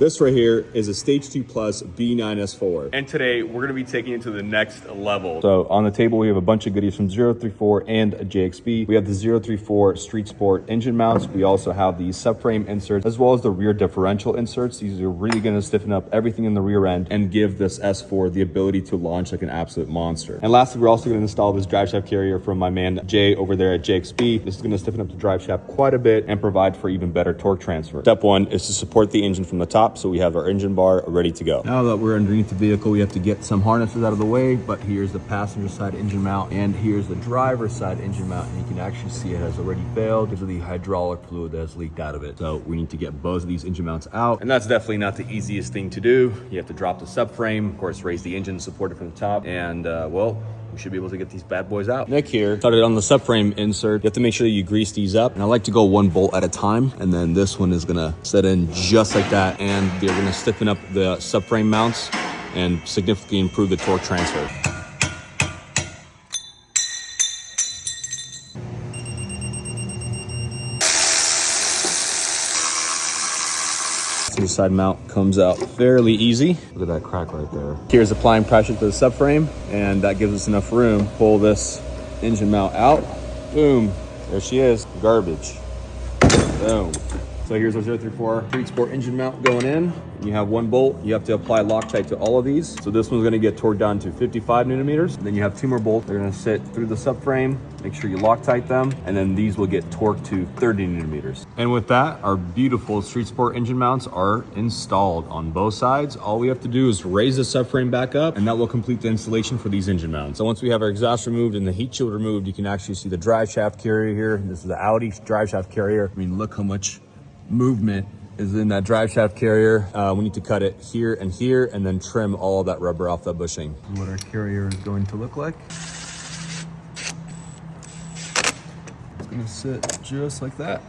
This right here is a Stage 2 Plus B9S4. And today we're gonna be taking it to the next level. So on the table, we have a bunch of goodies from 034 and a JXB. We have the 034 Street Sport engine mounts. We also have the subframe inserts, as well as the rear differential inserts. These are really gonna stiffen up everything in the rear end and give this S4 the ability to launch like an absolute monster. And lastly, we're also gonna install this drive shaft carrier from my man Jay over there at JXB. This is gonna stiffen up the drive shaft quite a bit and provide for even better torque transfer. Step one is to support the engine from the top, so we have our engine bar ready to go. Now that we're underneath the vehicle, we have to get some harnesses out of the way, but here's the passenger side engine mount and here's the driver's side engine mount, and you can actually see it has already failed because of the hydraulic fluid that has leaked out of it. So we need to get both of these engine mounts out, and that's definitely not the easiest thing to do. You have to drop the subframe, of course, raise the engine, support it from the top, and well, we should be able to get these bad boys out. Nick here started on the subframe insert. You have to make sure that you grease these up, and I like to go one bolt at a time, and then this one is gonna set in just like that, and they're gonna stiffen up the subframe mounts and significantly improve the torque transfer. The side mount comes out fairly easy. Look at that crack right there. Here's applying pressure to the subframe, and that gives us enough room. Pull this engine mount out. Boom, there she is, garbage. Boom. So here's our 034 Street Sport engine mount going in. You have one bolt. You have to apply Loctite to all of these. So this one's gonna get torqued down to 55 newton meters. Then you have two more bolts. They're gonna sit through the subframe. Make sure you Loctite them. And then these will get torqued to 30 newton meters. And with that, our beautiful Street Sport engine mounts are installed on both sides. All we have to do is raise the subframe back up, and that will complete the installation for these engine mounts. So once we have our exhaust removed and the heat shield removed, you can actually see the drive shaft carrier here. This is the Audi drive shaft carrier. I mean, look how much movement is in that drive shaft carrier. We need to cut it here, and then trim all of that rubber off that bushing. What our carrier is going to look like. It's gonna sit just like that.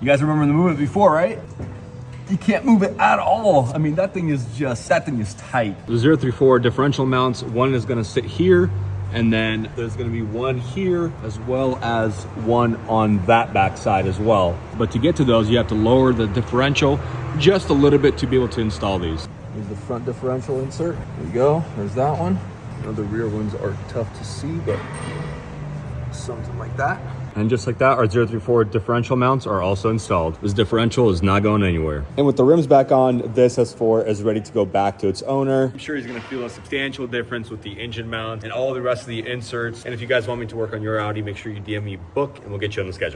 You guys remember the movement before, right? You can't move it at all. I mean, that thing is tight. The 034 differential mounts, one is gonna sit here, and then there's gonna be one here as well as one on that back side as well. But to get to those, you have to lower the differential just a little bit to be able to install these. Here's the front differential insert. There you go, there's that one. I know the rear ones are tough to see, but something like that. And just like that, our 034 differential mounts are also installed. This differential is not going anywhere. And with the rims back on, this S4 is ready to go back to its owner. I'm sure he's gonna feel a substantial difference with the engine mount and all the rest of the inserts. And if you guys want me to work on your Audi, make sure you DM me book and we'll get you on the schedule.